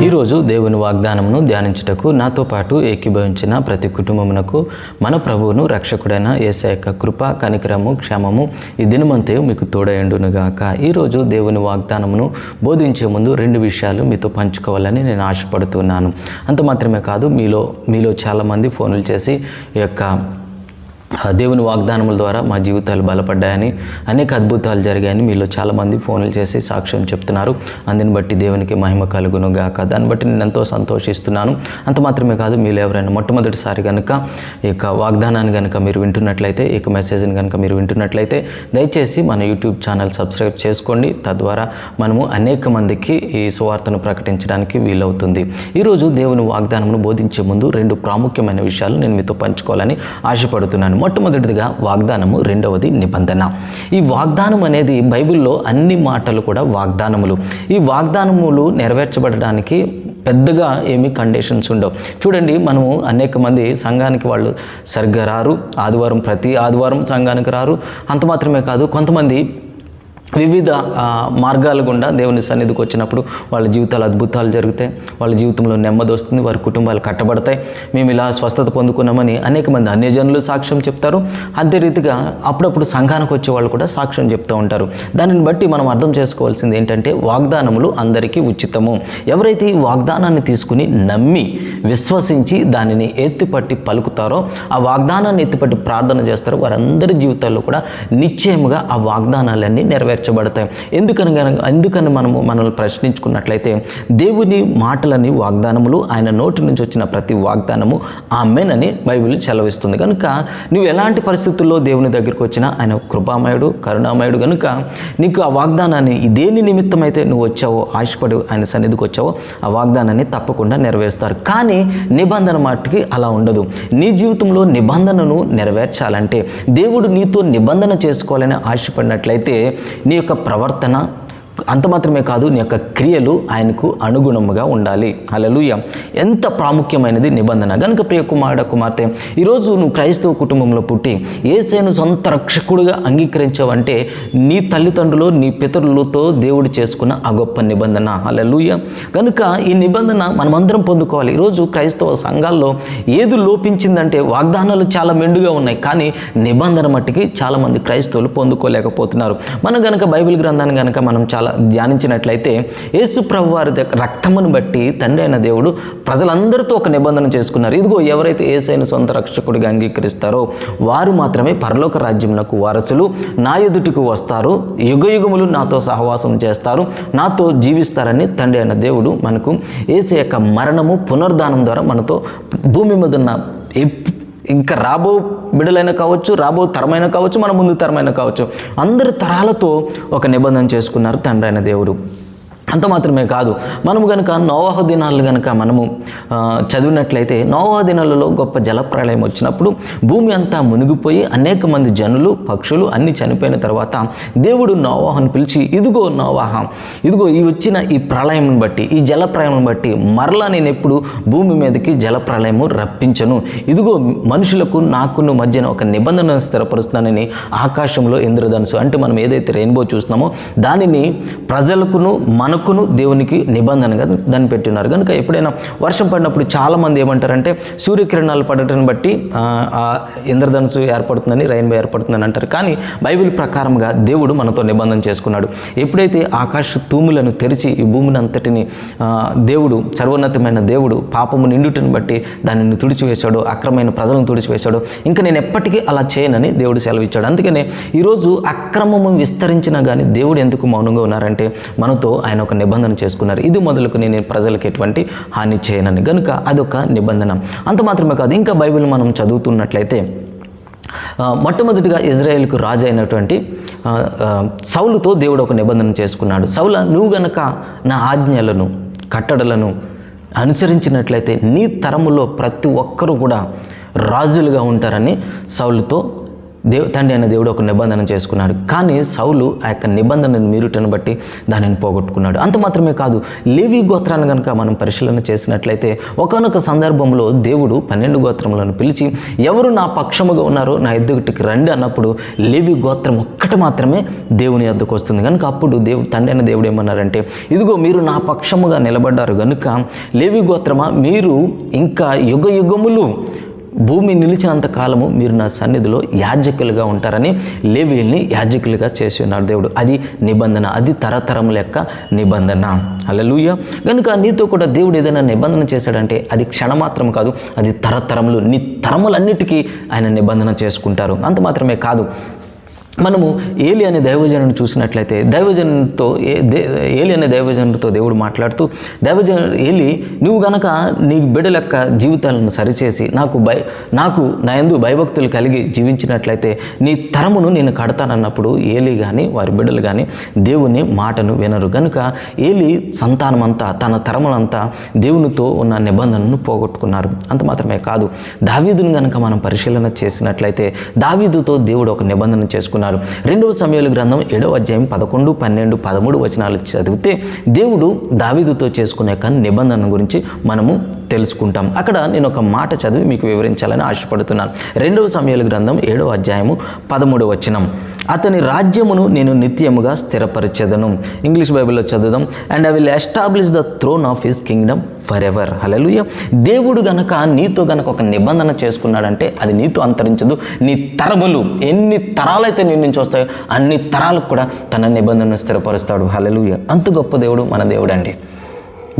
ఈరోజు దేవుని వాగ్దానమును ధ్యానించుటకు నాతో పాటు ఏకీభవించిన ప్రతి కుటుంబమునకు మన ప్రభువును రక్షకుడైన యేసయ్య యొక్క కృప, కనికరము, క్షేమము ఈ దినమంతయు మీకు తోడయుండునుగాక. ఈరోజు దేవుని వాగ్దానమును బోధించే ముందు 2 విషయాలు మీతో పంచుకోవాలని నేను ఆశపడుతున్నాను. అంత మాత్రమే కాదు, మీలో చాలామంది ఫోన్లు చేసి ఈ యొక్క దేవుని వాగ్దానముల ద్వారా మా జీవితాలు బలపడ్డాయని, అనేక అద్భుతాలు జరిగాయని మీలో చాలామంది ఫోన్లు చేసి సాక్ష్యం చెప్తున్నారు. అందుని బట్టి దేవునికి మహిమ కలుగును గాక. దాన్ని బట్టి నేను ఎంతో సంతోషిస్తున్నాను. అంత మాత్రమే కాదు, మీరు ఎవరైనా మొట్టమొదటిసారి కనుక ఈ యొక్క వాగ్దానాన్ని కనుక మీరు వింటున్నట్లయితే, ఈ యొక్క మెసేజ్ని కనుక మీరు వింటున్నట్లయితే దయచేసి మన యూట్యూబ్ ఛానల్ సబ్స్క్రైబ్ చేసుకోండి. తద్వారా మనము అనేక మందికి ఈ సువార్తను ప్రకటించడానికి వీలవుతుంది. ఈరోజు దేవుని వాగ్దానమును బోధించే ముందు 2 ప్రాముఖ్యమైన విషయాలు నేను మీతో పంచుకోవాలని ఆశపడుతున్నాను. మొట్టమొదటిదిగా వాగ్దానము, రెండవది నిబంధన. ఈ వాగ్దానం అనేది బైబిల్లో అన్ని మాటలు కూడా వాగ్దానములు. ఈ వాగ్దానములు నెరవేర్చబడడానికి పెద్దగా ఏమీ కండిషన్స్ ఉండవు. చూడండి, మనము అనేక మంది సంఘానికి వాళ్ళు సరిగ్గా రారు, ప్రతి ఆదివారం సంఘానికి రారు. అంత మాత్రమే కాదు, కొంతమంది వివిధ మార్గాల గుండా దేవుని సన్నిధికి వచ్చినప్పుడు వాళ్ళ జీవితాలు అద్భుతాలు జరుగుతాయి, వాళ్ళ జీవితంలో నెమ్మది వస్తుంది, వారి కుటుంబాలు కట్టబడతాయి, మేము ఇలా స్వస్థత పొందుకున్నామని అనేక మంది అన్యజనులు సాక్ష్యం చెప్తారు. అదే రీతిగా అప్పుడప్పుడు సంఘానికి వచ్చే వాళ్ళు కూడా సాక్ష్యం చెప్తూ ఉంటారు. దానిని బట్టి మనం అర్థం చేసుకోవాల్సింది ఏంటంటే, వాగ్దానములు అందరికీ ఉచితము. ఎవరైతే ఈ వాగ్దానాన్ని తీసుకుని నమ్మి విశ్వసించి దానిని ఎత్తిపట్టి పలుకుతారో, ఆ వాగ్దానాన్ని ఎత్తిపట్టి ప్రార్థన చేస్తారో, వారందరి జీవితాల్లో కూడా నిశ్చయముగా ఆ వాగ్దానాలన్నీ నెరవేర్చబడతాయి. ఎందుకని మనల్ని ప్రశ్నించుకున్నట్లయితే, దేవుని మాటలని వాగ్దానములు, ఆయన నోటి నుంచి వచ్చిన ప్రతి వాగ్దానము ఆమేన్ అని బైబిల్ సెలవిస్తుంది. కనుక నువ్వు ఎలాంటి పరిస్థితుల్లో దేవుని దగ్గరికి వచ్చినా ఆయన కృపామయుడు, కరుణామయుడు. కనుక నీకు ఆ వాగ్దానాన్ని దేని నిమిత్తమైతే నువ్వు వచ్చావో, ఆశపడి ఆయన సన్నిధికి వచ్చావో, ఆ వాగ్దానాన్ని తప్పకుండా నెరవేరుస్తారు. కానీ నిబంధన మాటకి అలా ఉండదు. నీ జీవితంలో నిబంధనను నెరవేర్చాలంటే, దేవుడు నీతో నిబంధన చేసుకోవాలని ఆశపడినట్లయితే నీ యొక్క ప్రవర్తన, అంత మాత్రమే కాదు, నీ యొక్క క్రియలు ఆయనకు అనుగుణముగా ఉండాలి. హల్లెలూయా. ఎంత ప్రాముఖ్యమైనది నిబంధన. కనుక ప్రియ కుమారుడ, కుమార్తె, ఈరోజు నువ్వు క్రైస్తవ కుటుంబంలో పుట్టి యేసును సొంత రక్షకుడిగా అంగీకరించావంటే నీ తల్లిదండ్రులు, నీ పితరులతో దేవుడు చేసుకున్న ఆ గొప్ప నిబంధన. హల్లెలూయా. కనుక ఈ నిబంధన మనమందరం పొందుకోవాలి. ఈరోజు క్రైస్తవ సంఘాల్లో ఏది లోపించిందంటే, వాగ్దానాలు చాలా మెండుగా ఉన్నాయి, కానీ నిబంధన మట్టికి చాలామంది క్రైస్తవులు పొందుకోలేకపోతున్నారు. మనం కనుక బైబిల్ గ్రంథాన్ని కనుక మనం చాలా ధ్యానించినట్లయితే, యేసు ప్రభు వారి రక్తమును బట్టి తండ్రి అయిన దేవుడు ప్రజలందరితో ఒక నిబంధన చేసుకున్నారు. ఇదిగో, ఎవరైతే యేసయ్యను సొంత రక్షకుడిగా అంగీకరిస్తారో వారు మాత్రమే పరలోక రాజ్యమునకు వారసులు, నా ఎదుటికి వస్తారు, యుగయుగములు నాతో సహవాసం చేస్తారు, నాతో జీవిస్తారని తండ్రి అయిన దేవుడు మనకు యేసయ్య యొక్క మరణము, పునరుద్ధానం ద్వారా మనతో భూమి మీద ఉన్న ఇంకా రాబో బిడ్డలైనా కావచ్చు, రాబో తరమైన కావచ్చు, మన ముందు తరమైన కావచ్చు, అందరి తరాలతో ఒక నిబంధన చేసుకున్నారు తండ్రి అయిన దేవుడు. అంత మాత్రమే కాదు, మనము కనుక నోవహు దినాలు కనుక మనము చదివినట్లయితే, నోవహు దినాలలో గొప్ప జలప్రళయం వచ్చినప్పుడు భూమి అంతా మునిగిపోయి అనేక మంది జనులు, పక్షులు అన్నీ చనిపోయిన తర్వాత దేవుడు నోవహును పిలిచి, ఇదిగో నోవహ, ఇదిగో ఈ వచ్చిన ఈ ప్రళయం బట్టి, ఈ జలప్రళయం బట్టి మరలా నేను ఎప్పుడు భూమి మీదకి జలప్రళయము రప్పించను, ఇదిగో మనుషులకు నాకును మధ్యన ఒక నిబంధన స్థిరపరుస్తానని ఆకాశంలో ఇంద్రధనుసు, అంటే మనం ఏదైతే రెయిన్బో చూస్తున్నామో దానిని ప్రజలకును మనకును దేవునికి నిబంధనగా దాన్ని పెట్టినారు. కనుక ఎప్పుడైనా వర్షం పడినప్పుడు చాలామంది ఏమంటారంటే, సూర్యకిరణాలు పడటాన్ని బట్టి ఇంద్రధనుసు ఏర్పడుతుందని, రెయిన్బో ఏర్పడుతుందని అంటారు. కానీ బైబిల్ ప్రకారంగా దేవుడు మనతో నిబంధన చేసుకున్నాడు. ఎప్పుడైతే ఆకాశ తూములను తెరిచి ఈ భూమిని అంతటిని దేవుడు, సర్వోన్నతమైన దేవుడు పాపము నిండుటను బట్టి దానిని తుడిచివేశాడు, అక్రమైన ప్రజలను తుడిచివేశాడు, ఇంకా నేను ఎప్పటికీ అలా చేయనని దేవుడు సెలవిచ్చాడు. అందుకనే ఈరోజు అక్రమము విస్తరించినా కానీ దేవుడు ఎందుకు మౌనంగా ఉన్నారంటే, మనతో ఆయన ఒక నిబంధన చేసుకున్నారు. ఇది మొదలుకు నేను ప్రజలకు ఎటువంటి హాని చేయనని. కనుక అదొక నిబంధన. అంత మాత్రమే కాదు, ఇంకా బైబిల్ మనం చదువుతున్నట్లయితే, మొట్టమొదటిగా ఇజ్రాయేల్కు రాజు అయినటువంటి సౌలుతో దేవుడు ఒక నిబంధన చేసుకున్నాడు. సౌల, నువ్వు గనక నా ఆజ్ఞలను, కట్టడలను అనుసరించినట్లయితే నీ తరములో ప్రతి ఒక్కరూ కూడా రాజులుగా ఉంటారని సౌలుతో తండ్రి అయిన దేవుడు ఒక నిబంధన చేసుకున్నాడు. కానీ సౌలు ఆ యొక్క నిబంధనను మీరుటను బట్టి దానిని పోగొట్టుకున్నాడు. అంత మాత్రమే కాదు, లేవి గోత్రాన్ని కనుక మనం పరిశీలన చేసినట్లయితే ఒకానొక సందర్భంలో దేవుడు 12 గోత్రములను పిలిచి ఎవరు నా పక్షముగా ఉన్నారో నా ఎదుటికి రండి అన్నప్పుడు లేవి గోత్రం ఒక్కటి మాత్రమే దేవుని యొద్దకు వస్తుంది. కనుక అప్పుడు తండ్రి అయిన దేవుడు ఏమన్నారంటే, ఇదిగో మీరు నా పక్షముగా నిలబడ్డారు గనుక లేవి గోత్రమా, మీరు ఇంకా యుగ యుగములు భూమి నిలిచినంత కాలము మీరు నా సన్నిధిలో యాజకులుగా ఉంటారని లేవీయుల్ని యాజకులుగా చేసి ఉన్నాడు దేవుడు. అది నిబంధన, అది తరతరముల యొక్క నిబంధన. హల్లెలూయా. కనుక నీతో కూడా దేవుడు ఏదైనా నిబంధన చేశాడంటే అది క్షణమాత్రం కాదు, అది తరతరములు, నీ తరములన్నిటికీ ఆయన నిబంధన చేసుకుంటారు. అంత మాత్రమే కాదు, మనము ఏలి అనే దైవజనుని చూసినట్లయితే ఏలి అనే దైవజనుడితో దేవుడు మాట్లాడుతూ, ఏలి, నువ్వు గనక నీ బిడ్డల యొక్క జీవితాలను సరిచేసి నాకు నా యందు భయభక్తులు కలిగి జీవించినట్లయితే నీ తరమును నేను కడతానన్నప్పుడు ఏలి కానీ వారి బిడ్డలు కానీ దేవుని మాటను వినరు. కనుక ఏలి సంతానమంతా, తన తరములంతా దేవునితో ఉన్న నిబంధనను పోగొట్టుకున్నారు. అంత మాత్రమే కాదు, దావీదును గనక మనం పరిశీలన చేసినట్లయితే దావీదుతో దేవుడు ఒక నిబంధన చేసుకున్నారు. 2వ సమూయేలు గ్రంథం 7వ అధ్యాయం 11, 12, 13 వచనాలు చదివితే దేవుడు దావీదుతో చేసుకునే యొక్క నిబంధన గురించి మనము తెలుసుకుంటాం. అక్కడ నేను ఒక మాట చదివి మీకు వివరించాలని ఆశపడుతున్నాను. 2వ సమూయేలు గ్రంథం 7వ అధ్యాయము 13వ వచనం, అతని రాజ్యమును నేను నిత్యముగా స్థిరపరిచెదను. ఇంగ్లీష్ బైబిల్లో చదువుదాం. And I will establish the throne of his kingdom for ever. Hallelujah. దేవుడు గనక నీతో గనక ఒక నిబంధన చేసుకున్నాడంటే అది నీతో అంతరించదు. నీ తరములు ఎన్ని తరాలైతే నీ నుంచి వస్తాయో అన్ని తరాలకు కూడా తన నిబంధనను స్థిరపరుస్తాడు. హల్లెలూయా. అంత గొప్ప దేవుడు మన దేవుడు అండి.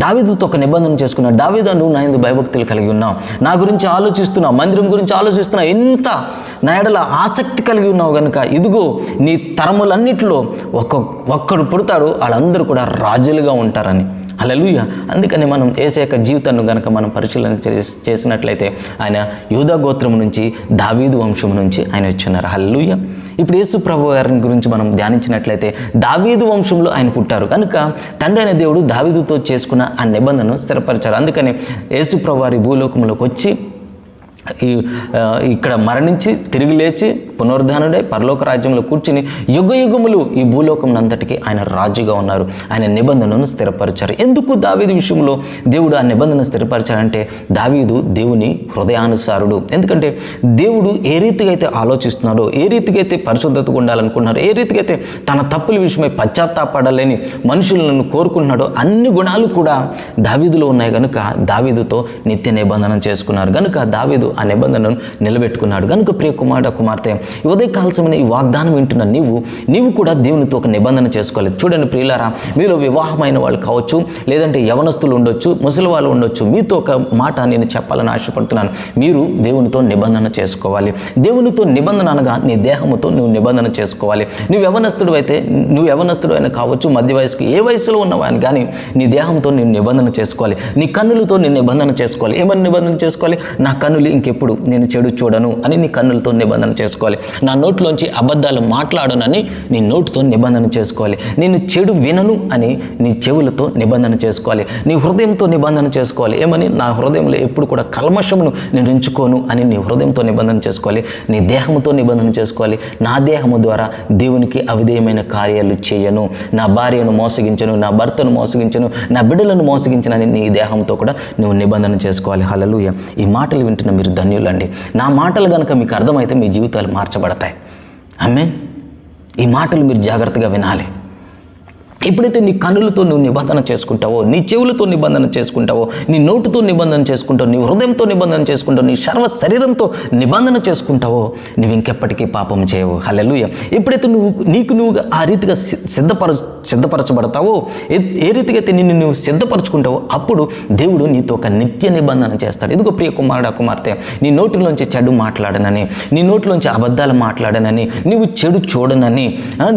దావీదుతో ఒక నిబంధన చేసుకున్నాడు. దావీదు, నువ్వు నా యందు భయభక్తులు కలిగి ఉన్నావు, నా గురించి ఆలోచిస్తున్నావు, మందిరం గురించి ఆలోచిస్తున్నావు, ఎంత నా ఎడల ఆసక్తి కలిగి ఉన్నావు కనుక ఇదిగో నీ తరములన్నిటిలో ఒక్కడు పుడతాడు, వాళ్ళందరూ కూడా రాజులుగా ఉంటారని. హల్లెలూయా. అందుకని మనం యేసు యొక్క జీవితాన్ని కనుక మనం పరిశీలన చేసినట్లయితే ఆయన యూదా గోత్రం నుంచి, దావీదు వంశం నుంచి ఆయన వచ్చినారు. హల్లెలూయా. ఇప్పుడు యేసు ప్రభు గారిని గురించి మనం ధ్యానించినట్లయితే దావీదు వంశంలో ఆయన పుట్టారు కనుక తండ్రి అయిన దేవుడు దావీదుతో చేసుకున్న ఆ నిబంధనను స్థిరపరిచారు. అందుకని యేసు ప్రభు వారి భూలోకంలోకి వచ్చి ఇక్కడ మరణించి తిరిగి లేచి పునరుద్ధానుడై పరలోక రాజ్యంలో కూర్చుని యుగ యుగములు ఈ భూలోకం అంతటికి ఆయన రాజుగా ఉన్నారు. ఆయన నిబంధనను స్థిరపరిచారు. ఎందుకు దావీదు విషయంలో దేవుడు ఆ నిబంధన స్థిరపరిచారంటే దావీదు దేవుని హృదయానుసారుడు. ఎందుకంటే దేవుడు ఏ రీతిగా అయితే ఆలోచిస్తున్నాడో, ఏ రీతిగా అయితే పరిశుద్ధతగా ఉండాలనుకుంటున్నారో, ఏ రీతిగా అయితే తన తప్పుల విషయమై పశ్చాత్తాపడాలని మనుషులను కోరుకుంటున్నాడో అన్ని గుణాలు కూడా దావీదులో ఉన్నాయి కనుక దావీదుతో నిత్య నిబంధన చేసుకున్నారు. కనుక దావీదు ఆ నిబంధనను నిలబెట్టుకున్నాడు. కనుక ప్రియ కుమారుడు కుమార్తె, ఉదయకాల సమయం ఈ వాగ్దానం వింటున్న నీవు కూడా దేవునితో ఒక నిబంధన చేసుకోవాలి. చూడండి ప్రియులారా, మీలో వివాహమైన వాళ్ళు కావచ్చు, లేదంటే యవనస్తులు ఉండొచ్చు, ముసలి వాళ్ళు ఉండొచ్చు, మీతో ఒక మాట నేను చెప్పాలని ఆశపడుతున్నాను. మీరు దేవునితో నిబంధన చేసుకోవాలి. దేవునితో నిబంధన అనగా నీ దేహముతో నువ్వు నిబంధన చేసుకోవాలి. నువ్వు యవనస్తుడు అయినా కావచ్చు, మధ్య వయసుకు ఏ వయసులో ఉన్నవాని కానీ నీ దేహంతో నేను నిబంధన చేసుకోవాలి. నీ కన్నులతో నేను నిబంధన చేసుకోవాలి. ఏమని నిబంధన చేసుకోవాలి? నా కన్నులు ఇంకెప్పుడు నేను చెడు చూడను అని నీ కన్నులతో నిబంధన చేసుకోవాలి. నా నోట్లోంచి అబద్ధాలు మాట్లాడనని నీ నోటితో నిబంధన చేసుకోవాలి. నేను చెడు వినను అని నీ చెవులతో నిబంధన చేసుకోవాలి. నీ హృదయంతో నిబంధన చేసుకోవాలి. ఏమని? నా హృదయంలో ఎప్పుడు కూడా కల్మషమును నేను ఉంచుకోను అని నీ హృదయంతో నిబంధన చేసుకోవాలి. నీ దేహముతో నిబంధన చేసుకోవాలి. నా దేహము ద్వారా దేవునికి అవిధేయమైన కార్యాలు చేయను, నా భార్యను మోసగించను, నా భర్తను మోసగించను, నా బిడ్డలను మోసగించనని నీ దేహంతో కూడా నువ్వు నిబంధన చేసుకోవాలి. హల్లెలూయా. ఈ మాటలు వింటున్న మీరు ధన్యులండి. నా మాటలు కనుక మీకు అర్థమైతే మీ జీవితాలు మార్చబడతాయి. ఆమేన్. ఈ మాటలు మీరు జాగ్రత్తగా వినాలి. ఎప్పుడైతే నీ కన్నులతో నువ్వు నిబంధన చేసుకుంటావో, నీ చెవులతో నిబంధన చేసుకుంటావో, నీ నోటితో నిబంధన చేసుకుంటావు, నీ హృదయంతో నిబంధన చేసుకుంటావు, నీ సర్వ శరీరంతో నిబంధన చేసుకుంటావో నువ్వు ఇంకెప్పటికీ పాపం చేయవు. హల్లెలూయా. ఎప్పుడైతే నువ్వు ఆ రీతిగా సిద్ధపరచబడతావో, ఏ రీతిగా అయితే నిన్ను నువ్వు సిద్ధపరచుకుంటావో అప్పుడు దేవుడు నీతో ఒక నిత్య నిబంధన చేస్తాడు. ఇదిగో ప్రియ కుమారుడు కుమార్తె, నీ నోటిలోంచి చెడు మాట్లాడనని, నీ నోటిలోంచి అబద్ధాలు మాట్లాడనని, నువ్వు చెడు చూడనని,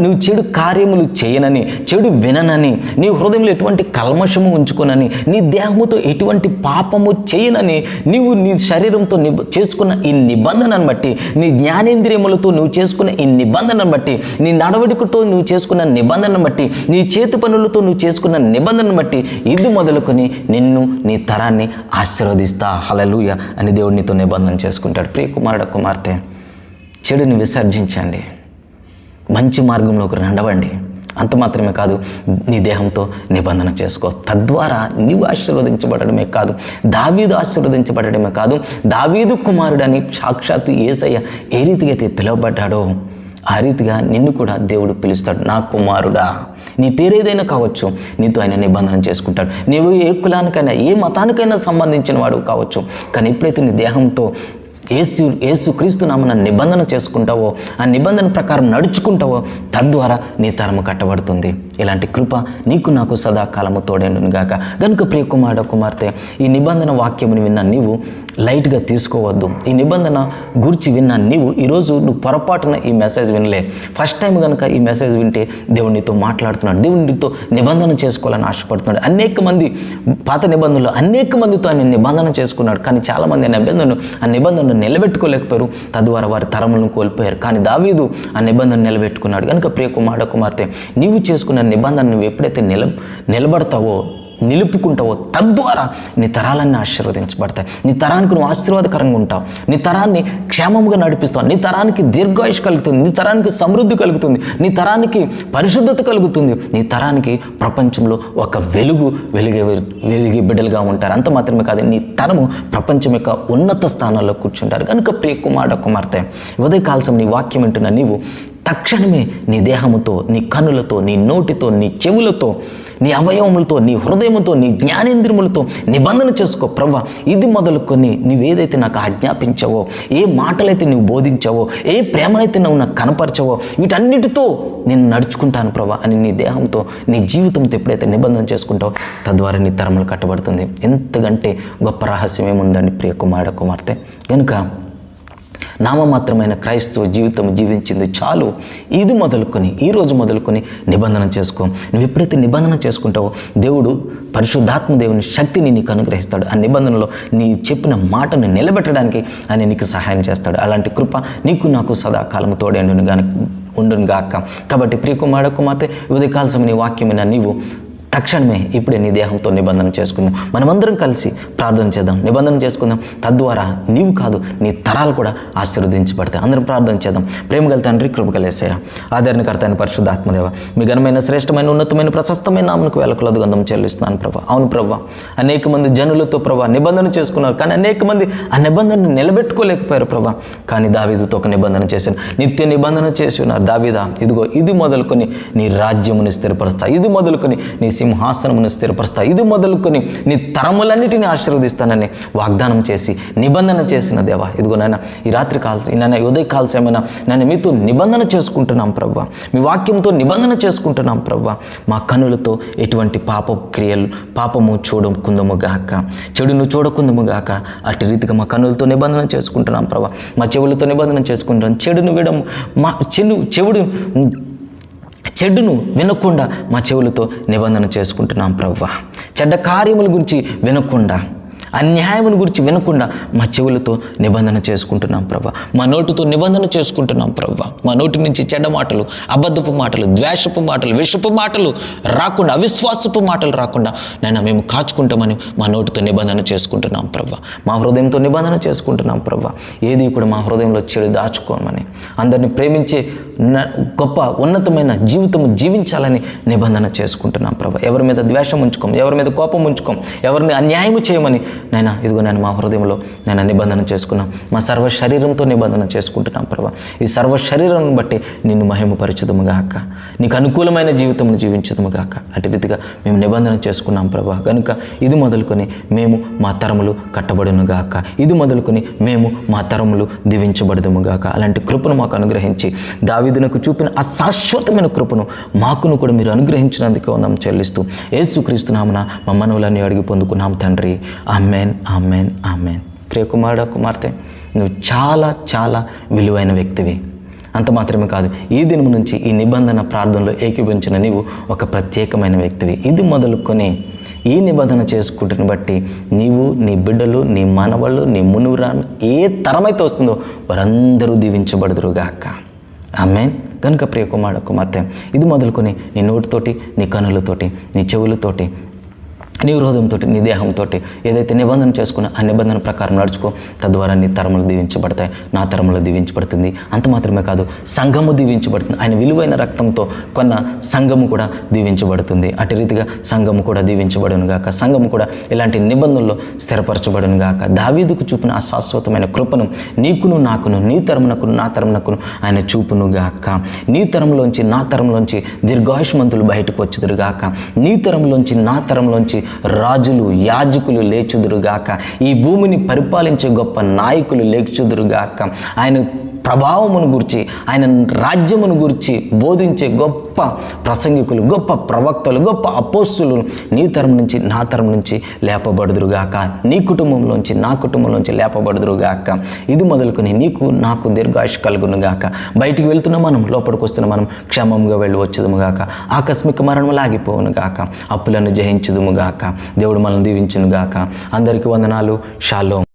నువ్వు చెడు కార్యములు చేయనని, చెడు విననని, నీ హృదయంలో ఎటువంటి కల్మషము ఉంచుకోనని, నీ దేహముతో ఎటువంటి పాపము చేయనని, నీవు నీ శరీరంతో చేసుకున్న ఈ నిబంధనను బట్టి, నీ జ్ఞానేంద్రియములతో నువ్వు చేసుకున్న ఈ నిబంధనను బట్టి, నీ నడవడికతో నువ్వు చేసుకున్న నిబంధనను బట్టి, నీ చేతి పనులతో నువ్వు చేసుకున్న నిబంధనను బట్టి ఇది మొదలుకొని నిన్ను, నీ తరాన్ని ఆశీర్వదిస్తా. హల్లెలూయా అని దేవుడు నీతో నిబంధన చేసుకుంటాడు. ప్రియ కుమారుడు కుమార్తె, చెడుని విసర్జించండి, మంచి మార్గంలోకి నడవండి. అంత మాత్రమే కాదు, నీ దేహంతో నిబంధన చేసుకో. తద్వారా నీవు ఆశీర్వదించబడమే కాదు, దావీదు ఆశీర్వదించబడమే కాదు, దావీదు కుమారుడని సాక్షాత్తు యేసయ్య ఏ రీతిగా అయితే పిలువబడ్డాడో ఆ రీతిగా నిన్ను కూడా దేవుడు పిలుస్తాడు. నా కుమారుడా, నీ పేరు ఏదైనా కావచ్చు, నీతో ఆయన నిబంధన చేసుకుంటాడు. నీవు ఏ కులానికైనా ఏ మతానికైనా సంబంధించిన వాడు కావచ్చు, కానీ ఎప్పుడైతే నీ దేహంతో యేసుక్రీస్తు నామన నిబంధన చేసుకుంటావో, ఆ నిబంధన ప్రకారం నడుచుకుంటావో, తద్వారా నీ తరము కట్టబడుతుంది. ఇలాంటి కృప నీకు నాకు సదాకాలము తోడేండును గాక. గనుక ప్రియ కుమార్తె, ఈ నిబంధన వాక్యముని విన్న నీవు లైట్గా తీసుకోవద్దు. ఈ నిబంధన గురించి విన్నా ఈరోజు నువ్వు పొరపాటున ఈ మెసేజ్ వినలే, ఫస్ట్ టైం కనుక ఈ మెసేజ్ వింటే దేవుడు నీతో మాట్లాడుతున్నాడు, దేవుడు నీతో నిబంధన చేసుకోవాలని ఆశపడుతున్నాడు. అనేక మంది పాత నిబంధనలు అనేక మందితో ఆయన నిబంధన చేసుకున్నాడు, కానీ చాలామంది ఆ నిబంధనను నిలబెట్టుకోలేకపోయారు, తద్వారా వారి తరములను కోల్పోయారు. కానీ దావీదు ఆ నిబంధన నిలబెట్టుకున్నాడు. కనుక ప్రియ కుమార్తె, నీవు చేసుకున్న నిబంధన నువ్వు ఎప్పుడైతే నిలబడతావో, నిలుపుకుంటావో, తద్వారా నీ తరాలన్నీ ఆశీర్వదించబడతాయి. నీ తరానికి నువ్వు ఆశీర్వాదకరంగా ఉంటావు, నీ తరాన్ని క్షేమంగా నడిపిస్తావు, నీ తరానికి దీర్ఘాయుష్ కలుగుతుంది, నీ తరానికి సమృద్ధి కలుగుతుంది, నీ తరానికి పరిశుద్ధత కలుగుతుంది, నీ తరానికి ప్రపంచంలో ఒక వెలిగే బిడ్డలుగా ఉంటారు. అంత మాత్రమే కాదు, నీ తరము ప్రపంచం యొక్క ఉన్నత స్థానాల్లో కూర్చుంటారు. కనుక ప్రియ కుమార్తె, ఉదయకాలం నీ వాక్యం వింటున్న నీవు తక్షణమే నీ దేహముతో, నీ కన్నులతో, నీ నోటితో, నీ చెవులతో, నీ అవయవములతో, నీ హృదయముతో, నీ జ్ఞానేంద్రియములతో నిబంధన చేసుకో. ప్రభువా, ఇది మొదలుకొని నీవేదైతే నాకు ఆజ్ఞాపించావో, ఏ మాటలైతే నువ్వు బోధించావో, ఏ ప్రేమనైతే నువ్వు నాకు కనపరచావో, వీటన్నిటితో నేను నడుచుకుంటాను ప్రభువా అని నీ దేహంతో, నీ జీవితంతో ఎప్పుడైతే నిబంధన చేసుకుంటావో, తద్వారా నీ తరములు కట్టబడుతుంది. ఎంతకంటే గొప్ప రహస్యం ఏముందండి ప్రియ కుమార్తె. కనుక నామమాత్రమైన క్రైస్తవ జీవితం జీవించింది చాలు. ఇది మొదలుకొని, ఈరోజు మొదలుకొని నిబంధన చేసుకో. నువ్వు ఎప్పుడైతే నిబంధన చేసుకుంటావో, దేవుడు పరిశుద్ధాత్మ దేవుని శక్తిని నీకు అనుగ్రహిస్తాడు. ఆ నిబంధనలో నీ చెప్పిన మాటను నిలబెట్టడానికి ఆయన నీకు సహాయం చేస్తాడు. అలాంటి కృప నీకు నాకు సదాకాలము ఉండును గాక. కాబట్టి ప్రియ కుమార్తె, ఉదయకాల సమయం నీ వాక్యమైన నీవు తక్షణమే ఇప్పుడే నీ దేహంతో నిబంధన చేసుకుందాం. మనమందరం కలిసి ప్రార్థన చేద్దాం, నిబంధన చేసుకుందాం. తద్వారా నీవు కాదు, నీ తరాలు కూడా ఆశీర్వదించబడతాయి. అందరం ప్రార్థన చేద్దాం. ప్రేమగల తండ్రి, కృపగల యేసయ్య, ఆదరణకర్త అయిన పరిశుద్ధాత్మదేవ, మీ ఘనమైన శ్రేష్టమైన ఉన్నతమైన ప్రశస్తమైన నామమునకు వేలకొలది గంధం చెల్లిస్తున్నాను ప్రభా. అవును ప్రభా, అనేక మంది జనులతో ప్రభా నిబంధన చేసుకున్నారు, కానీ అనేక మంది ఆ నిబంధనను నిలబెట్టుకోలేకపోయారు ప్రభా. కానీ దావీదుతో ఒక నిబంధన చేశాను, నిత్య నిబంధన చేసి ఉన్నారు. దావీదా, ఇదిగో ఇది మొదలుకొని నీ రాజ్యముని స్థిరపరుస్తా, ఇది మొదలుకొని నీ సింహాసనమును స్థిరపరుస్తా, ఇది మొదలుకొని నీ తరములన్నిటిని ఆశీర్వదిస్తానని వాగ్దానం చేసి నిబంధన చేసిన దేవా, ఇదిగో నాయన ఈ రాత్రి నాయన ఉదయకాల సమయన నేను మీతో నిబంధన చేసుకుంటున్నాం ప్రభా, మీ వాక్యంతో నిబంధన చేసుకుంటున్నాం ప్రభా. మా కనులతో ఎటువంటి పాపము చూడకుందము గాక, చెడును చూడకుందము గాక. అటు రీతిగా మా కనులతో నిబంధన చేసుకుంటున్నాం ప్రభా, మా చెవులతో నిబంధన చేసుకుంటున్నాం. చెడును వినకుండా మా చెవులతో నిబంధన చేసుకుంటున్నాం ప్రభువా. చెడ్డ కార్యముల గురించి వినకుండా, అన్యాయముల గురించి వినకుండా మా చెవులతో నిబంధన చేసుకుంటున్నాం ప్రభా. మా నోటితో నిబంధన చేసుకుంటున్నాం ప్రభా. మా నోటి నుంచి చెడ్డ మాటలు, అబద్ధపు మాటలు, ద్వేషపు మాటలు, విషపు మాటలు రాకుండా, అవిశ్వాసపు మాటలు రాకుండా నైనా మేము కాచుకుంటామని మా నోటితో నిబంధన చేసుకుంటున్నాం ప్రభా. మా హృదయంతో నిబంధన చేసుకుంటున్నాం ప్రభా. ఏది కూడా మా హృదయంలో చెడు దాచుకోమని, అందరినీ ప్రేమించే గొప్ప ఉన్నతమైన జీవితం జీవించాలని నిబంధన చేసుకుంటున్నాం ప్రభా. ఎవరి మీద ద్వేషం ఉంచుకోం, ఎవరి మీద కోపం ఉంచుకోం, ఎవరిని అన్యాయం చేయమని నైనా ఇదిగో నేను మా హృదయంలో నేను నిబంధన చేసుకున్నాం. మా సర్వ శరీరంతో నిబంధన చేసుకుంటున్నాం ప్రభా. ఈ సర్వ శరీరం బట్టి నిన్ను మహిమపరచుదుము గాక, నీకు అనుకూలమైన జీవితమును జీవించుదుము గాక. అటు రీతిగా మేము నిబంధన చేసుకున్నాం ప్రభా. కనుక ఇది మొదలుకొని మేము మా తరములు కట్టబడును గాక, ఇది మొదలుకొని మేము మా తరములు దీవించబడదుము గాక. అలాంటి కృపను మాకు అనుగ్రహించి, దావీదునకు చూపిన ఆ శాశ్వతమైన కృపను మాకును కూడా మీరు అనుగ్రహించినందుకు వందనం చెల్లిస్తూ యేసుక్రీస్తు నామమున మా మనవులన్నీ అడిగి పొందుకున్నాం తండ్రి. Amen, amen, amen. ప్రియ కుమార్తె, నువ్వు చాలా చాలా విలువైన వ్యక్తివి. అంత మాత్రమే కాదు, ఈ దినం నుంచి ఈ నిబంధన ప్రార్థనలో ఏకీభవించిన నీవు ఒక ప్రత్యేకమైన వ్యక్తివి. ఇది మొదలుకొని ఈ నిబంధన చేసుకుంటున్న బట్టి నీవు, నీ బిడ్డలు, నీ మనవళ్ళు, నీ మునురాను ఏ తరమైతే వస్తుందో వారందరూ దీవించబడుదురుగాక. ఆమెన్. కనుక ప్రియ కుమార్తె, ఇది మొదలుకొని నీ నోటితోటి, నీ కనులతోటి, నీ చెవులతోటి నీ హృదయంతో నీ దేహంతో ఏదైతే నిబంధన చేసుకున్నా ఆ నిబంధన ప్రకారం నడుచుకో. తద్వారా నీ తరములు దీవించబడతాయి, నా తరములు దీవించబడుతుంది. అంత మాత్రమే కాదు, సంఘము దీవించబడుతుంది. ఆయన విలువైన రక్తంతో కొన్న సంఘము కూడా దీవించబడుతుంది. అటు రీతిగా సంఘము కూడా దీవించబడును గాక. సంఘము కూడా ఇలాంటి నిబంధనలు స్థిరపరచబడును గాక. దావీదుకు చూపిన ఆ శాశ్వతమైన కృపను నీకును నాకును, నీ తరమునకును నా తరమునకును ఆయన చూపును గాక. నీ తరంలోంచి నా తరంలోంచి దీర్ఘాయుష్మంతులు బయటకు వచ్చుదురు గాక. నీ తరంలోంచి నా తరంలోంచి రాజులు, యాజకులు లేచుదురుగాక. ఈ భూమిని పరిపాలించే గొప్ప నాయకులు లేచుదురుగాక. ఆయన ప్రభావమును గురించి, ఆయన రాజ్యమును గురించి బోధించే గొప్ప ప్రసంగికులు, గొప్ప ప్రవక్తలు, గొప్ప అపోస్తులు నీ తరం నుంచి నా తరం నుంచి లేపబడుదురుగాక. నీ కుటుంబంలోంచి నా కుటుంబంలోంచి లేపబడుదురుగాక. ఇది మొదలుకొని నీకు నాకు దీర్ఘాయుష్ కలుగునుగాక. బయటికి వెళ్తున్న మనం, లోపలికి వస్తున్న మనం క్షేమంగా వెళ్ళి వచ్చుదుముగాక. ఆకస్మిక మరణం లాగిపోవునుగాక. అప్పులను జయించుదుముగాక. దేవుడు మనల్ని దీవించునుగాక. అందరికీ వందనాలు. షాలోం.